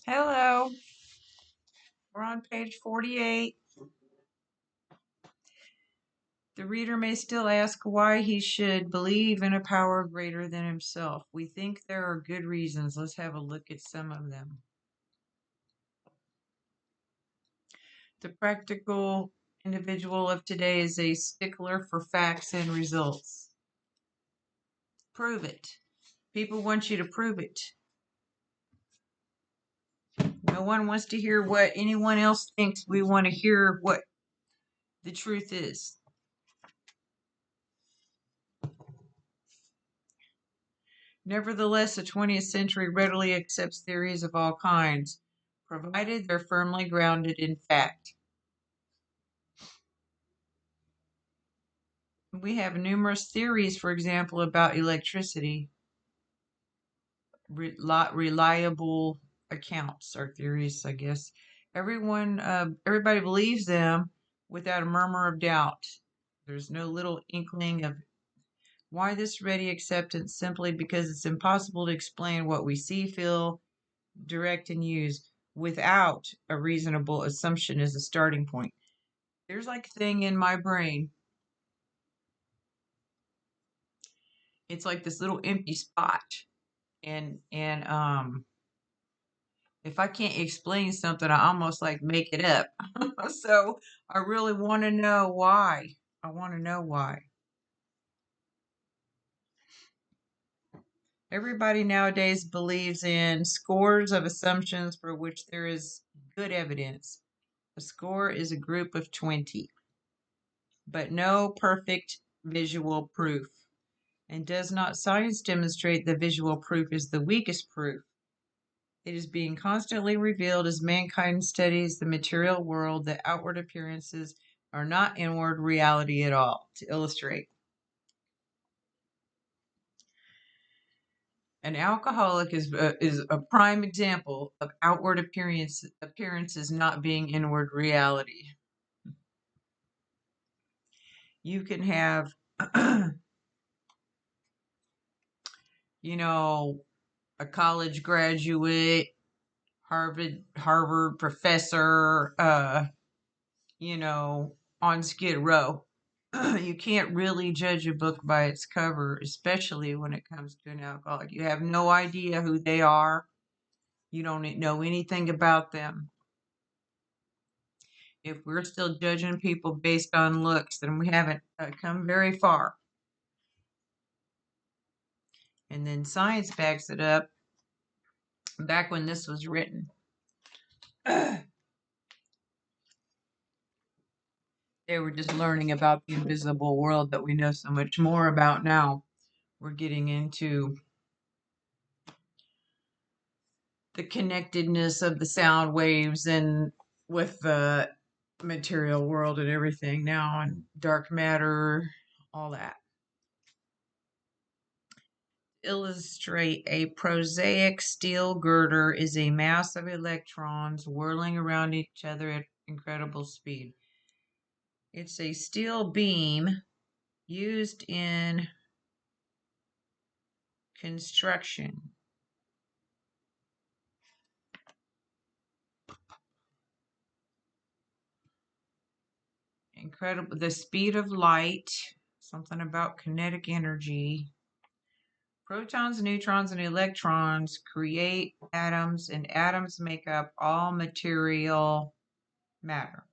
Hello, we're on page 48. The reader may still ask why he should believe in a power greater than himself. We think there are good reasons. Let's have a look at some of them. The practical individual of today is a stickler for facts and results. Prove it. People want you to prove it. No one wants to hear what anyone else thinks. We want to hear what the truth is. Nevertheless, the 20th century readily accepts theories of all kinds, provided they're firmly grounded in fact. We have numerous theories, for example, about electricity. Reliable accounts or theories, I guess. Everybody believes them without a murmur of doubt. There's no little inkling of why this ready acceptance, simply because it's impossible to explain what we see, feel, direct, and use without a reasonable assumption as a starting point. There's like a thing in my brain. It's like this little empty spot. And if I can't explain something, I almost like make it up. So I really want to know why. I want to know why. Everybody nowadays believes in scores of assumptions for which there is good evidence. A score is a group of 20, but no perfect visual proof. And does not science demonstrate that visual proof is the weakest proof? It is being constantly revealed as mankind studies the material world that outward appearances are not inward reality at all. To illustrate, an alcoholic is a prime example of outward appearances not being inward reality. You can have, you know, a college graduate, Harvard professor, on Skid Row. You can't really judge a book by its cover, especially when it comes to an alcoholic. You have no idea who they are. You don't know anything about them. If we're still judging people based on looks, then we haven't come very far. And then science backs it up. Back when this was written, they were just learning about the invisible world that we know so much more about now. We're getting into the connectedness of the sound waves and with the material world and everything now, and dark matter, all that. Illustrate, a prosaic steel girder is a mass of electrons whirling around each other at incredible speed. It's a steel beam used in construction. Incredible. The speed of light, something about kinetic energy. Protons, neutrons, and electrons create atoms, and atoms make up all material matter.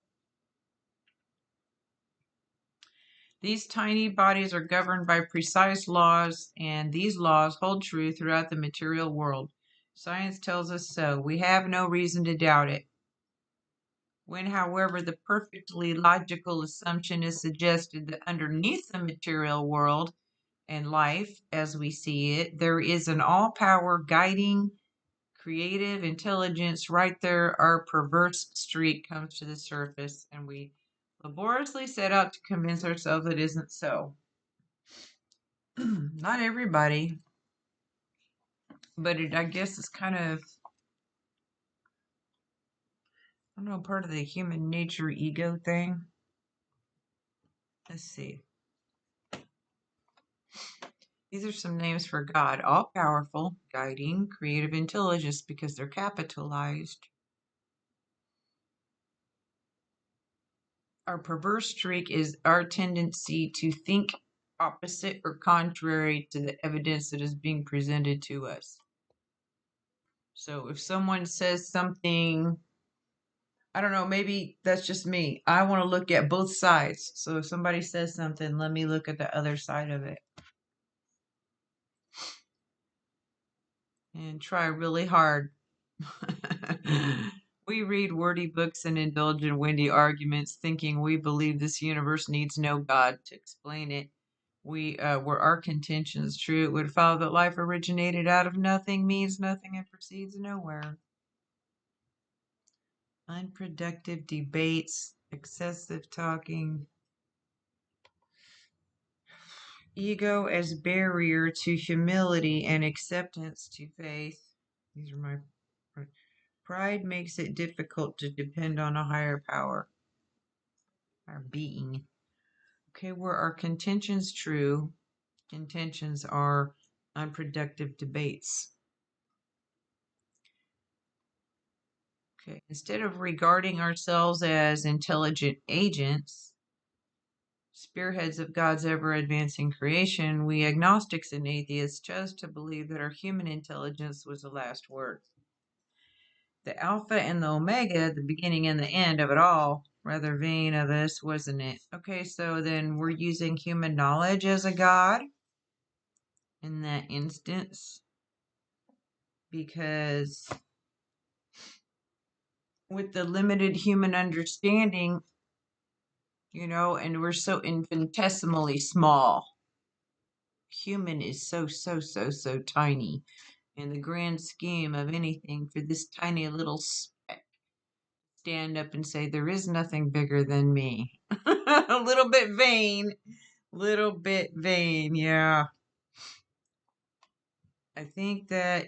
These tiny bodies are governed by precise laws, and these laws hold true throughout the material world. Science tells us so. We have no reason to doubt it. When, however, the perfectly logical assumption is suggested that underneath the material world and life as we see it, there is an all-power guiding creative intelligence, right there, our perverse streak comes to the surface, and we laboriously set out to convince ourselves it isn't so. Not everybody, but I guess it's kind of, I don't know, part of the human nature ego thing. Let's see. These are some names for God: all powerful, guiding, creative intelligence, because they're capitalized. Our perverse streak is our tendency to think opposite or contrary to the evidence that is being presented to us. So if someone says something, I don't know, maybe that's just me. I want to look at both sides. So if somebody says something, let me look at the other side of it and try really hard. We read wordy books and indulge in windy arguments, thinking we believe this universe needs no God to explain it. Were our contentions true, it would follow that life originated out of nothing, means nothing, and proceeds nowhere. Unproductive debates, excessive talking, ego as barrier to humility and acceptance to faith. These are my pride makes it difficult to depend on a higher power, our being. Okay, were our contentions true? Contentions are unproductive debates. Okay, instead of regarding ourselves as intelligent agents, spearheads of God's ever advancing creation, we agnostics and atheists chose to believe that our human intelligence was the last word. The Alpha and the Omega, the beginning and the end of it all. Rather vain of us, wasn't it? Okay, so then we're using human knowledge as a God in that instance, because with the limited human understanding, and we're so infinitesimally small. Human is so tiny in the grand scheme of anything. For this tiny little speck, stand up and say, there is nothing bigger than me. A little bit vain, yeah. I think that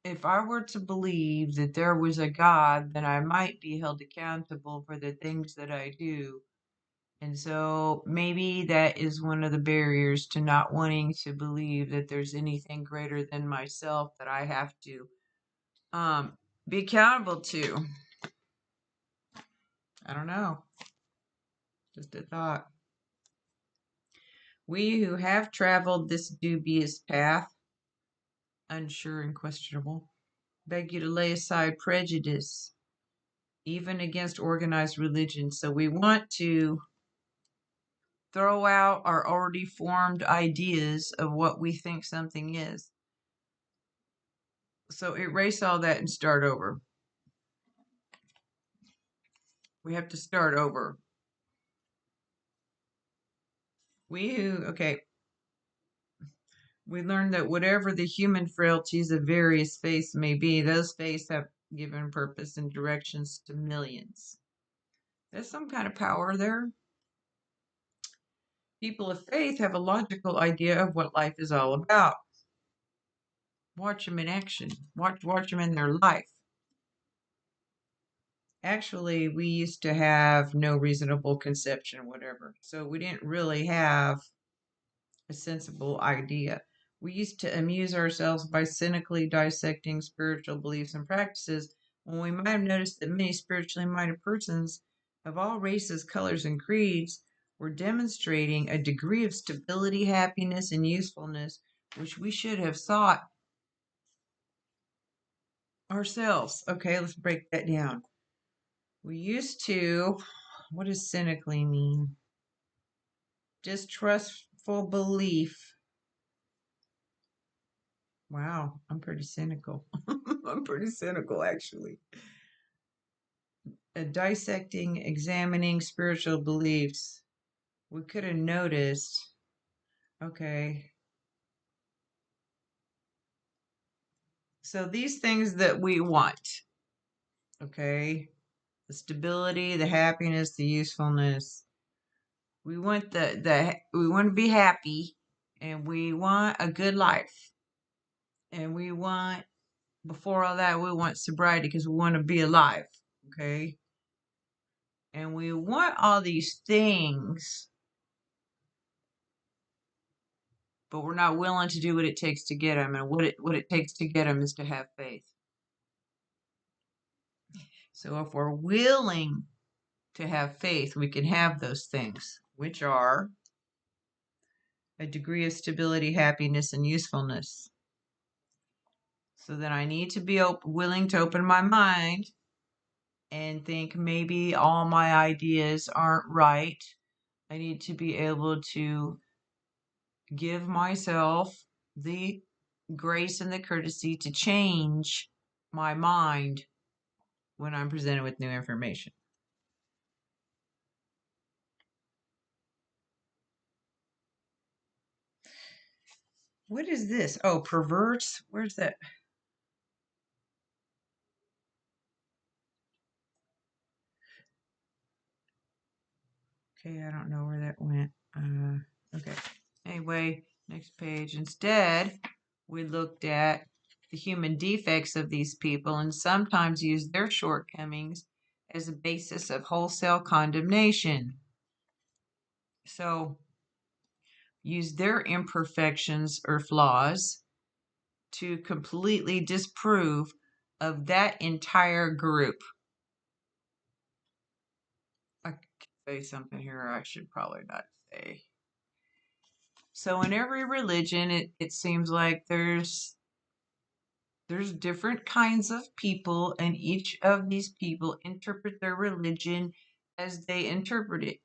if I were to believe that there was a God, then I might be held accountable for the things that I do. And so maybe that is one of the barriers to not wanting to believe that there's anything greater than myself that I have to be accountable to. I don't know. Just a thought. We who have traveled this dubious path, unsure and questionable, beg you to lay aside prejudice, even against organized religion. So we want to throw out our already formed ideas of what we think something is. So erase all that and start over. We have to start over. We learned that whatever the human frailties of various faiths may be, those faiths have given purpose and directions to millions. There's some kind of power there. People of faith have a logical idea of what life is all about. Watch them in action. Watch them in their life. Actually, we used to have no reasonable conception, whatever. So we didn't really have a sensible idea. We used to amuse ourselves by cynically dissecting spiritual beliefs and practices when we might have noticed that many spiritually minded persons of all races, colors, and creeds were demonstrating a degree of stability, happiness, and usefulness which we should have sought ourselves. Okay, let's break that down. We used to, what does cynically mean? Distrustful belief. Wow, I'm pretty cynical. I'm pretty cynical, actually. Dissecting, examining spiritual beliefs, we could have noticed, okay, so these things that we want, okay, the stability, the happiness, the usefulness, we want we want to be happy, and we want a good life, and we want, before all that, we want sobriety because we want to be alive, okay, and we want all these things but we're not willing to do what it takes to get them. And what it takes to get them is to have faith. So if we're willing to have faith, we can have those things, which are a degree of stability, happiness, and usefulness. So then I need to be willing to open my mind and think maybe all my ideas aren't right. I need to be able to give myself the grace and the courtesy to change my mind when I'm presented with new information. What is this? Oh, perverts? Where's that? Okay, I don't know where that went. Okay. Anyway, next page. Instead, we looked at the human defects of these people and sometimes used their shortcomings as a basis of wholesale condemnation. So, use their imperfections or flaws to completely disprove of that entire group. I could say something here I should probably not say. So in every religion, it seems like there's different kinds of people, and each of these people interpret their religion as they interpret it.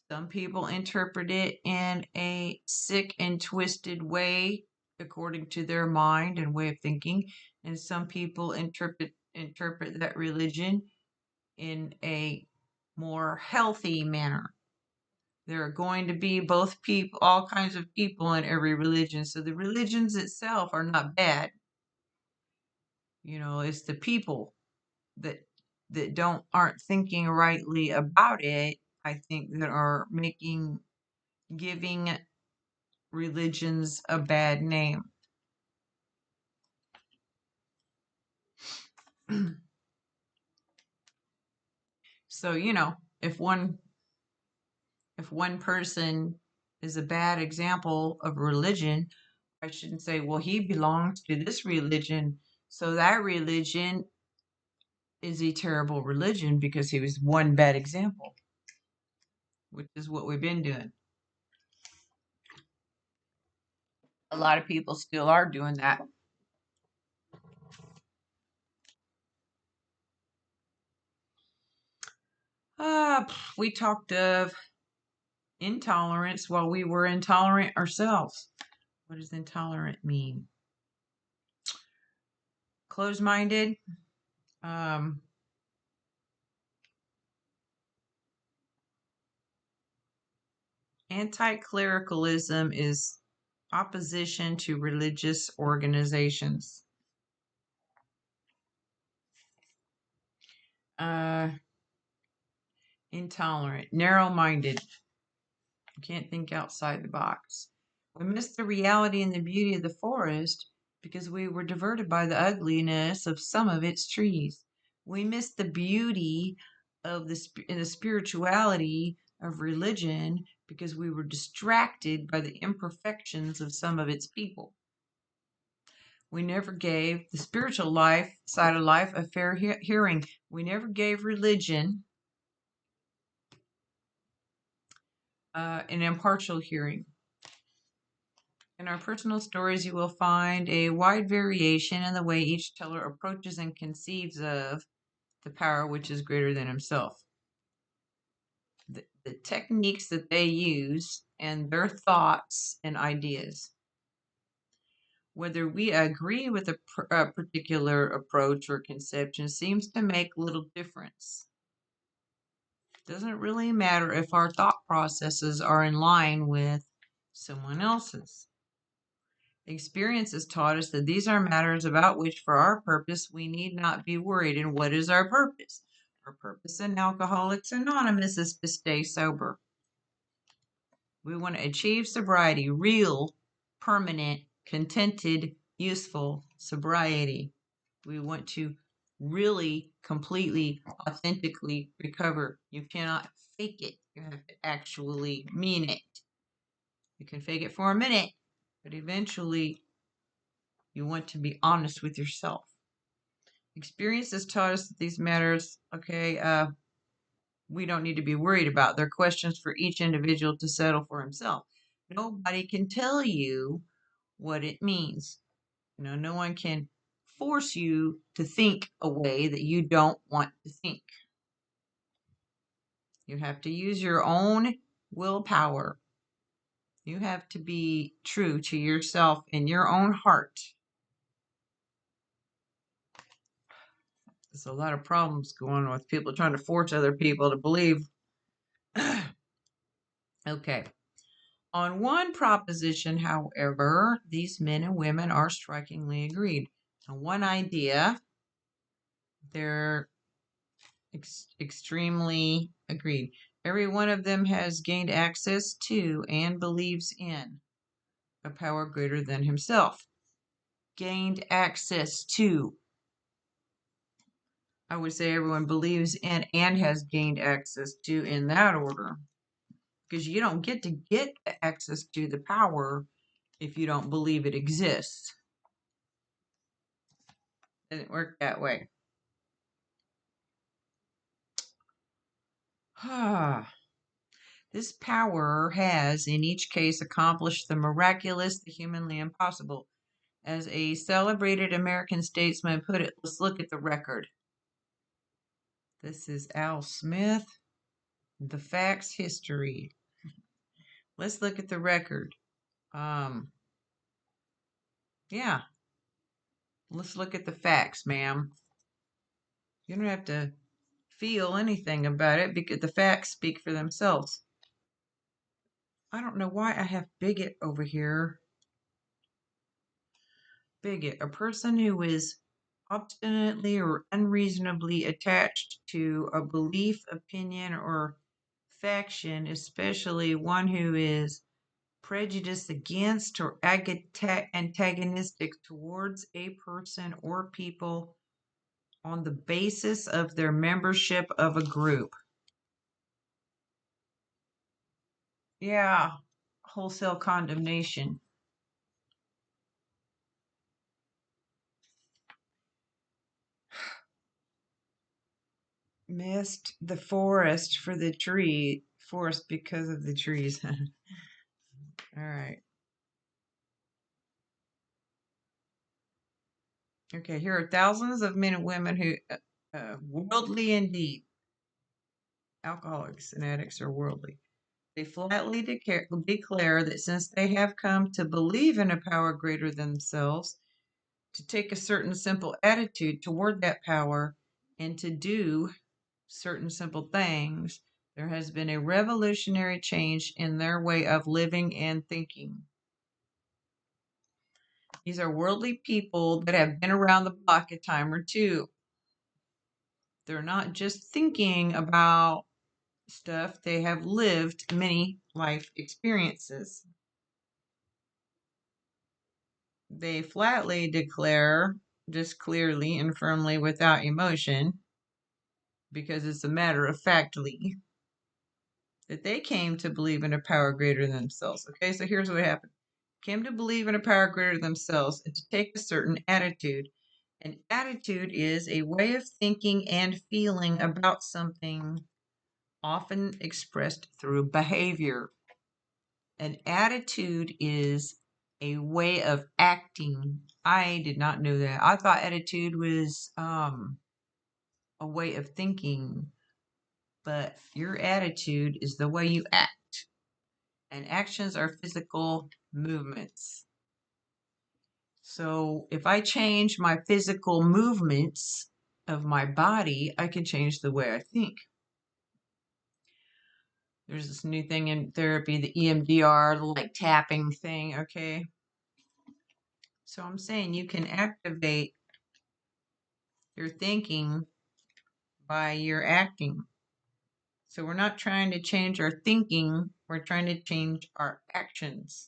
Some people interpret it in a sick and twisted way according to their mind and way of thinking, and some people interpret that religion in a more healthy manner. There are going to be both people, all kinds of people in every religion. So the religions itself are not bad. It's the people that aren't thinking rightly about it, I think, that are giving religions a bad name. So, if one person is a bad example of religion, I shouldn't say, well, he belongs to this religion, so that religion is a terrible religion because he was one bad example, which is what we've been doing. A lot of people still are doing that. We talked of intolerance while we were intolerant ourselves. What does intolerant mean? Closed-minded. Anti-clericalism is opposition to religious organizations. Intolerant, narrow-minded. You can't think outside the box. We miss the reality and the beauty of the forest because we were diverted by the ugliness of some of its trees. We miss the beauty of the spirituality of religion because we were distracted by the imperfections of some of its people. We never gave the spiritual life side of life a fair hearing. We never gave religion an impartial hearing. In our personal stories, you will find a wide variation in the way each teller approaches and conceives of the power which is greater than himself. The techniques that they use and their thoughts and ideas. Whether we agree with a particular approach or conception seems to make little difference. It doesn't really matter if our thought processes are in line with someone else's. Experience has taught us that these are matters about which, for our purpose, we need not be worried. And what is our purpose? Our purpose in Alcoholics Anonymous is to stay sober. We want to achieve sobriety, real, permanent, contented, useful sobriety. We want to really, completely, authentically recover. You cannot fake it. You have to actually mean it. You can fake it for a minute, But eventually, you want to be honest with yourself. Experience has taught us that these matters, we don't need to be worried about. They're questions for each individual to settle for himself. Nobody can tell you what it means. No one can force you to think a way that you don't want to think. You have to use your own willpower. You have to be true to yourself in your own heart. There's a lot of problems going on with people trying to force other people to believe. Okay. On one proposition, however, these men and women are strikingly agreed. On one idea, they're extremely agreed. Every one of them has gained access to and believes in a power greater than himself. Gained access to. I would say everyone believes in and has gained access to in that order. Because you don't get to get access to the power if you don't believe it exists. It doesn't work that way. This power has, in each case, accomplished the miraculous, the humanly impossible. As a celebrated American statesman put it, let's look at the record. This is Al Smith, The Facts History. Let's look at the record. Yeah. Let's look at the facts, ma'am. You don't have to feel anything about it because the facts speak for themselves. I don't know why I have bigot over here. Bigot, a person who is obstinately or unreasonably attached to a belief, opinion, or faction, especially one who is prejudiced against or antagonistic towards a person or people on the basis of their membership of a group. Yeah, wholesale condemnation. Missed the forest for the forest because of the trees. All right. Okay, here are thousands of men and women who, worldly indeed, alcoholics and addicts are worldly. They flatly declare that since they have come to believe in a power greater than themselves, to take a certain simple attitude toward that power, and to do certain simple things, there has been a revolutionary change in their way of living and thinking. These are worldly people that have been around the block a time or two. They're not just thinking about stuff, they have lived many life experiences. They flatly declare, just clearly and firmly without emotion, because it's a matter of factly, that they came to believe in a power greater than themselves. Okay, so here's what happened. Came to believe in a power greater than themselves and to take a certain attitude. An attitude is a way of thinking and feeling about something, often expressed through behavior. An attitude is a way of acting. I did not know that. I thought attitude was a way of thinking, but your attitude is the way you act. And actions are physical movements. So if I change my physical movements of my body, I can change the way I think. There's this new thing in therapy, the EMDR, the like tapping thing, okay? So I'm saying you can activate your thinking by your acting. So we're not trying to change our thinking, we're trying to change our actions.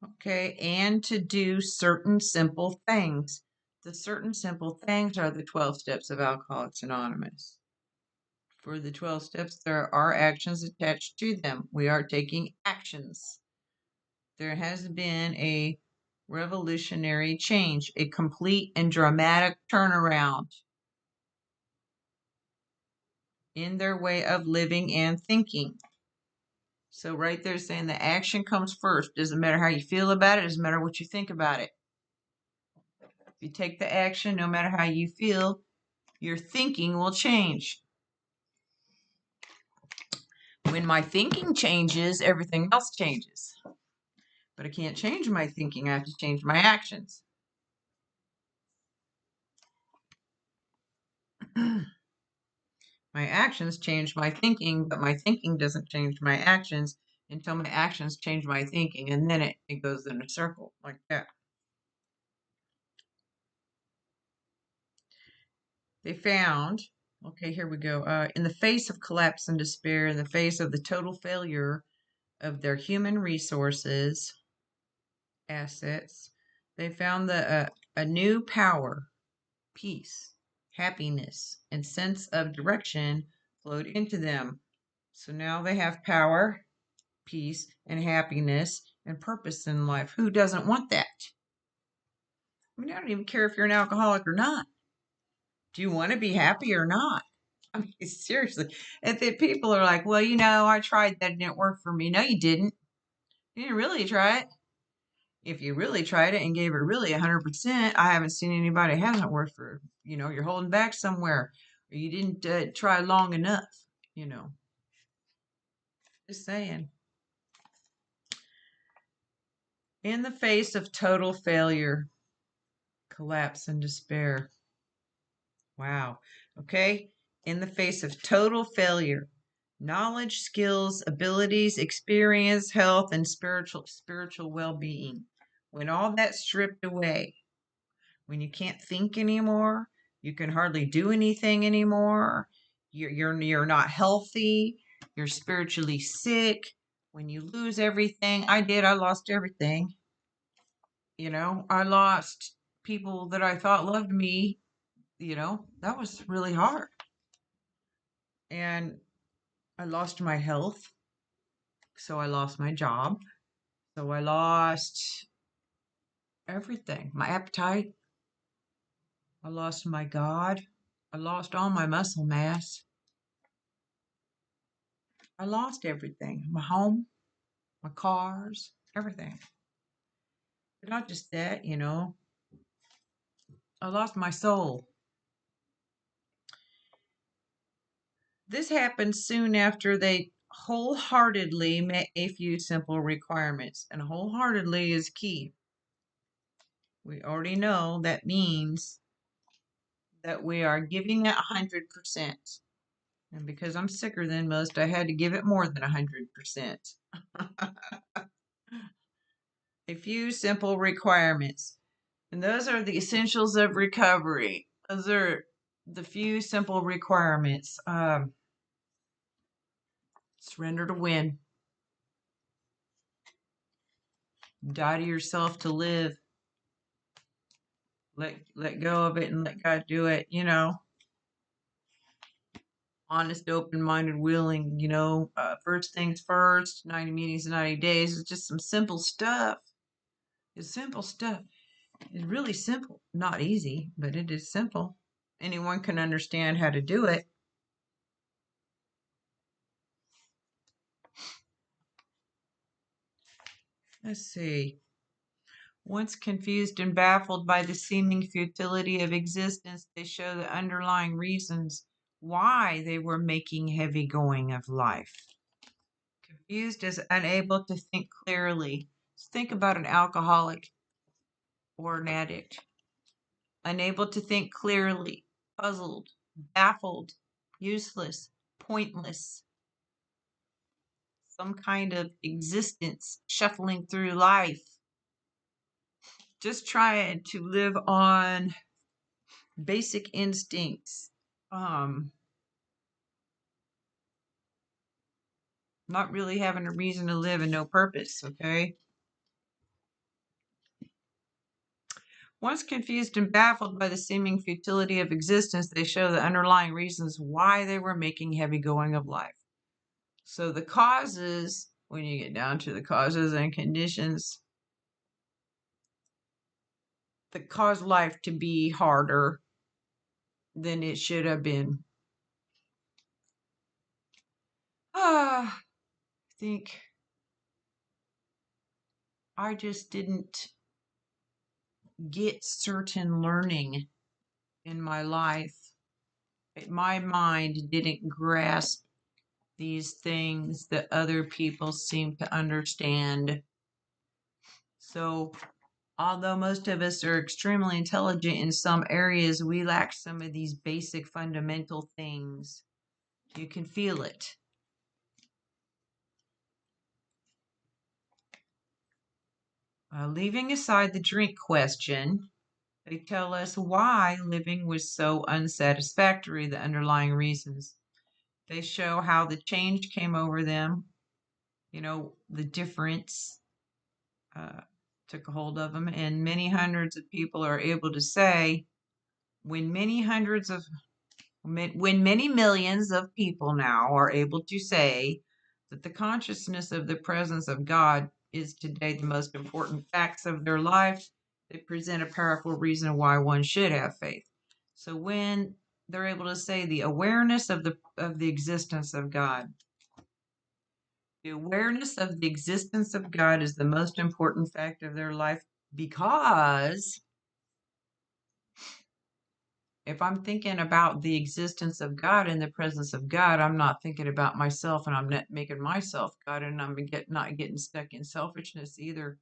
Okay, and to do certain simple things. The certain simple things are the 12 steps of Alcoholics Anonymous. For the 12 steps, there are actions attached to them. We are taking actions. There has been a revolutionary change, a complete and dramatic turnaround in their way of living and thinking. So right there saying the action comes first. Doesn't matter how you feel about it, doesn't matter what you think about it. If you take the action, no matter how you feel, your thinking will change. When my thinking changes, everything else changes. But I can't change my thinking, I have to change my actions. My actions change my thinking, but my thinking doesn't change my actions until my actions change my thinking, and then it goes in a circle like that. They found, okay, here we go. In the face of collapse and despair, in the face of the total failure of their human resources, assets, they found a new power, peace, happiness, and sense of direction flowed into them. So now they have power, peace, and happiness and purpose in life. Who doesn't want that? I mean, I don't even care if you're an alcoholic or not. Do you want to be happy or not? I mean, seriously. If the people are like, well, I tried that and it didn't work for me. No, you didn't. You didn't really try it. If you really tried it and gave it really 100%, I haven't seen anybody it hasn't worked for. You're holding back somewhere, or you didn't try long enough. Just saying. In the face of total failure, collapse, and despair. Wow. Okay. In the face of total failure, knowledge, skills, abilities, experience, health, and spiritual well-being. When all that's stripped away, when you can't think anymore, you can hardly do anything anymore. You're not healthy. You're spiritually sick. When you lose everything, I lost everything. I lost people that I thought loved me. That was really hard. And I lost my health. So I lost my job. So I lost everything. My appetite. I lost my God. I lost all my muscle mass. I lost everything. My home, my cars, everything. But not just that, I lost my soul. This happened soon after they wholeheartedly met a few simple requirements. And wholeheartedly is key. We already know that means that we are giving it 100%. And because I'm sicker than most, I had to give it more than 100%. A few simple requirements. And those are the essentials of recovery. Those are the few simple requirements. Surrender to win. Die to yourself to live. Let go of it and let God do it. Honest, open-minded, willing. First things first. 90 meetings in 90 days. It's just some simple stuff. It's simple stuff. It's really simple. Not easy, but it is simple. Anyone can understand how to do it. Let's see. Once confused and baffled by the seeming futility of existence, they show the underlying reasons why they were making heavy going of life. Confused as unable to think clearly. Think about an alcoholic or an addict. Unable to think clearly, puzzled, baffled, useless, pointless. Some kind of existence shuffling through life. Just trying to live on basic instincts. Not really having a reason to live and no purpose, okay? Once confused and baffled by the seeming futility of existence, they show the underlying reasons why they were making heavy going of life. So the causes, when you get down to the causes and conditions that cause life to be harder than it should have been. I think I just didn't get certain learning in my life. My mind didn't grasp these things that other people seem to understand. So, although most of us are extremely intelligent in some areas, we lack some of these basic fundamental things. You can feel it. Leaving aside the drink question, they tell us why living was so unsatisfactory, the underlying reasons. They show how the change came over them, the difference uh, took a hold of them, and many hundreds of people are able to say, when many hundreds of when many millions of people now are able to say that the consciousness of the presence of God is today the most important facts of their life, they present a powerful reason why one should have faith. So when they're able to say the awareness of the existence of God, the awareness of the existence of God is the most important fact of their life, because if I'm thinking about the existence of God and the presence of God, I'm not thinking about myself, and I'm not making myself God, and I'm not getting stuck in selfishness either.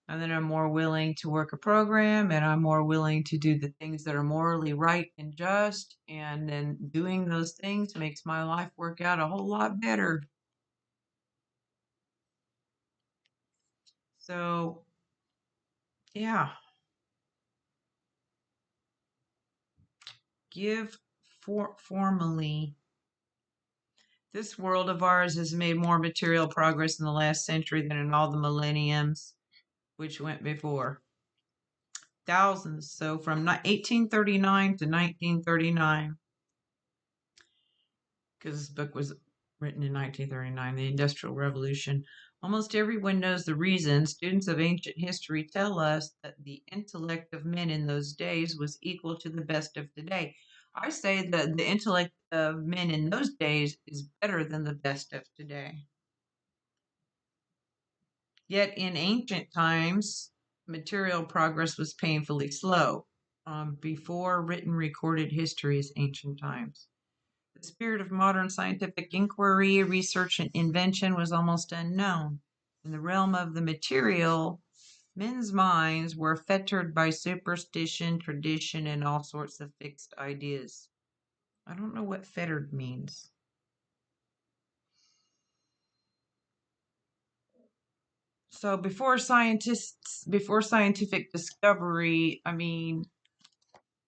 And then I'm more willing to work a program, and I'm more willing to do the things that are morally right and just. And then doing those things makes my life work out a whole lot better. So, yeah, give formally. This world of ours has made more material progress in the last century than in all the millenniums which went before. Thousands. So from 1839 to 1939, because this book was written in 1939, the Industrial Revolution. Almost everyone knows the reason. Students of ancient history tell us that the intellect of men in those days was equal to the best of today. I say that the intellect of men in those days is better than the best of today. Yet in ancient times, material progress was painfully slow. Before written recorded history is ancient times. The spirit of modern scientific inquiry, research, and invention was almost unknown. In the realm of the material, men's minds were fettered by superstition, tradition, and all sorts of fixed ideas. I don't know what fettered means. So before scientific discovery,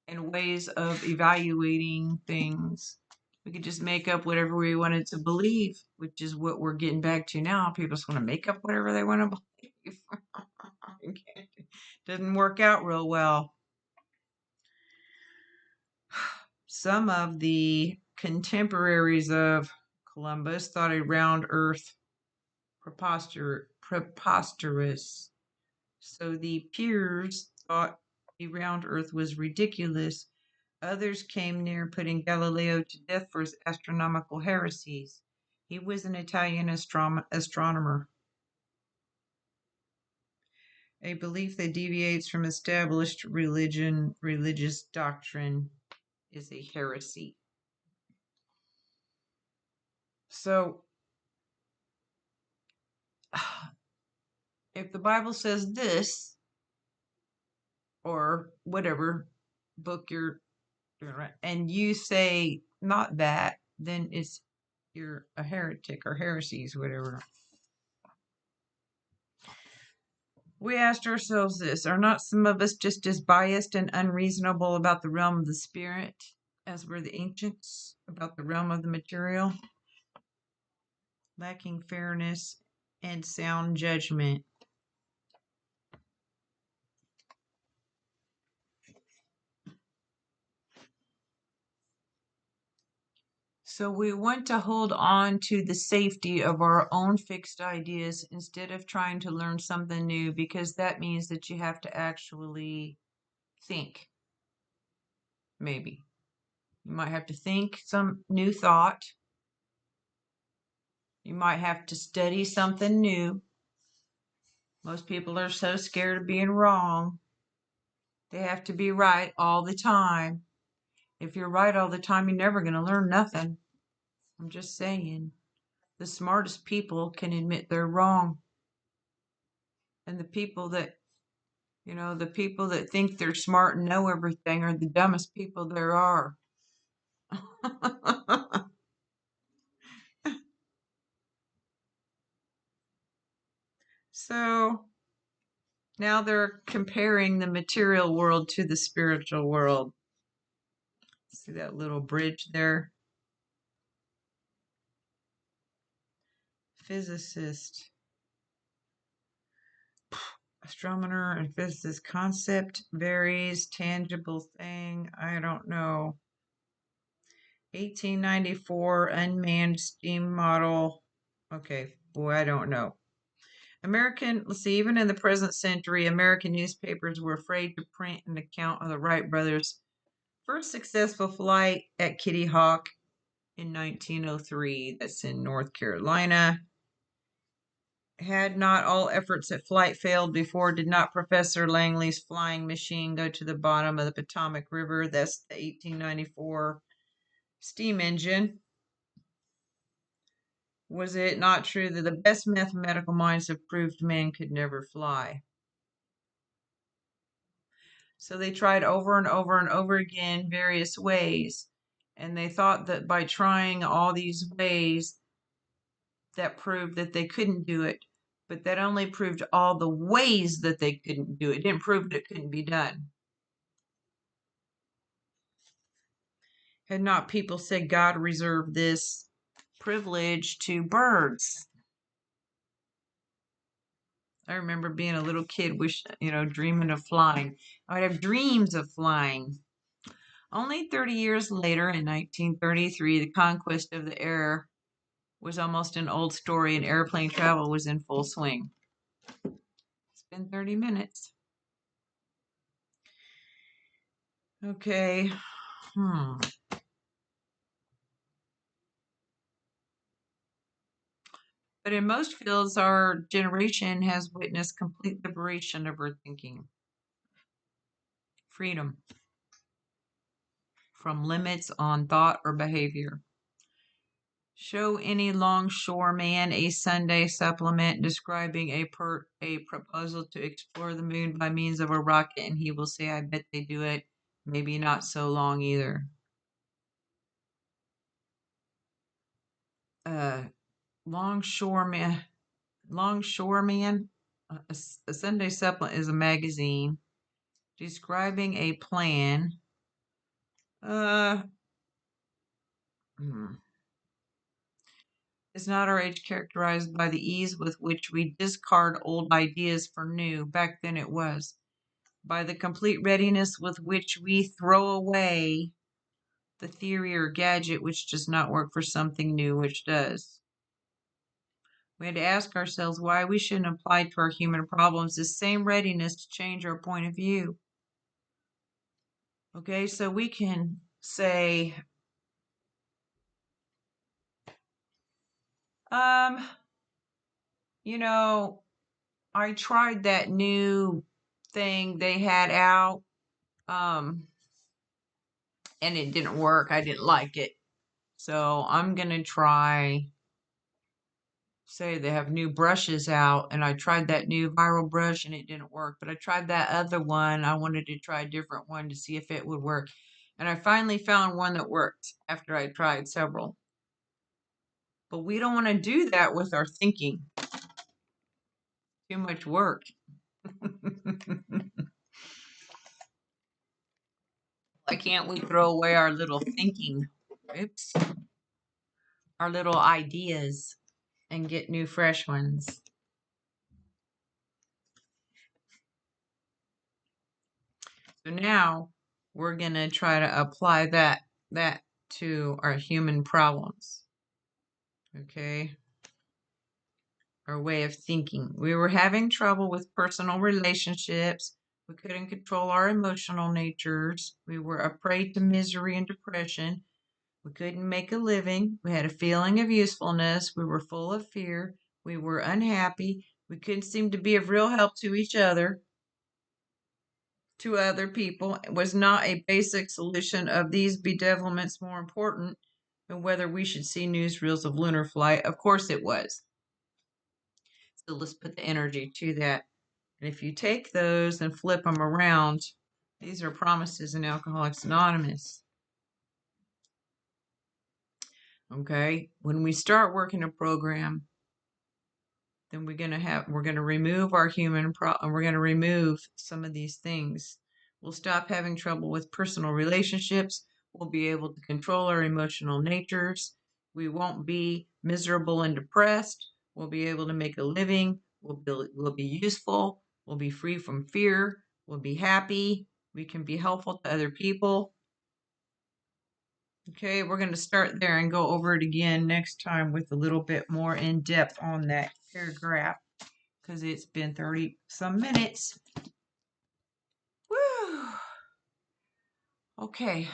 and ways of evaluating things, we could just make up whatever we wanted to believe, which is what we're getting back to now. People just want to make up whatever they want to believe. Doesn't work out real well. Some of the contemporaries of Columbus thought a round earth preposterous. So the peers thought a round earth was ridiculous. Others came near putting Galileo to death for his astronomical heresies. He was an Italian astronomer. A belief that deviates from established religious doctrine is a heresy. So, if the Bible says this, or whatever book you're doing, right, and you say not that, then you're a heretic or heresies, whatever. We asked ourselves this: are not some of us just as biased and unreasonable about the realm of the spirit as were the ancients about the realm of the material, lacking fairness and sound judgment? So we want to hold on to the safety of our own fixed ideas instead of trying to learn something new, because that means that you have to actually think, maybe. You might have to think some new thought. You might have to study something new. Most people are so scared of being wrong. They have to be right all the time. If you're right all the time, you're never going to learn nothing. I'm just saying. The smartest people can admit they're wrong. And the people that, the people that think they're smart and know everything are the dumbest people there are. So now they're comparing the material world to the spiritual world. See that little bridge there? Physicist, astronomer, and physicist. Concept varies, tangible thing, I don't know. 1894 unmanned steam model. Okay, boy, I don't know. Let's see, even in the present century, American newspapers were afraid to print an account of the Wright brothers' first successful flight at Kitty Hawk in 1903. That's in North Carolina. Had not all efforts at flight failed before, did not Professor Langley's flying machine go to the bottom of the Potomac River? That's the 1894 steam engine. Was it not true that the best mathematical minds have proved man could never fly? So they tried over and over and over again various ways. And they thought that by trying all these ways, that proved that they couldn't do it. But that only proved all the ways that they couldn't do it. It didn't prove that it couldn't be done. Had not people said God reserved this privilege to birds? I remember being a little kid, dreaming of flying. I would have dreams of flying. Only 30 years later, in 1933, the conquest of the air was almost an old story and airplane travel was in full swing. It's been 30 minutes. Okay. But in most fields, our generation has witnessed complete liberation of our thinking. Freedom from limits on thought or behavior. Show any longshoreman a Sunday supplement describing a proposal to explore the moon by means of a rocket, and he will say, I bet they do it. Maybe not so long either. Longshoreman. A Sunday supplement is a magazine describing a plan. Is not our age characterized by the ease with which we discard old ideas for new? Back then it was. By the complete readiness with which we throw away the theory or gadget which does not work for something new which does. We had to ask ourselves why we shouldn't apply to our human problems the same readiness to change our point of view. Okay, so we can say, I tried that new thing they had out, and it didn't work. I didn't like it. So I'm going to try, say they have new brushes out, and I tried that new viral brush and it didn't work. But I tried that other one. I wanted to try a different one to see if it would work. And I finally found one that worked after I tried several. But we don't want to do that with our thinking. Too much work. Why can't we throw away our little thinking? Oops. Our little ideas and get new, fresh ones. So now we're going to try to apply that to our human problems. Okay. Our way of thinking. We were having trouble with personal relationships. We couldn't control our emotional natures. We were a prey to misery and depression. We couldn't make a living. We had a feeling of usefulness. We were full of fear. We were unhappy. We couldn't seem to be of real help to each other, to other people. Was not a basic solution of these bedevilments more important than whether we should see newsreels of lunar flight? Of course it was. So let's put the energy to that. And if you take those and flip them around, these are promises in Alcoholics Anonymous. Okay, when we start working a program, then we're going to remove our we're going to remove some of these things. We'll stop having trouble with personal relationships. We'll be able to control our emotional natures. We won't be miserable and depressed. We'll be able to make a living. We'll be useful. We'll be free from fear. We'll be happy. We can be helpful to other people. Okay, we're going to start there and go over it again next time with a little bit more in depth on that paragraph, because it's been 30 some minutes. Woo! Okay.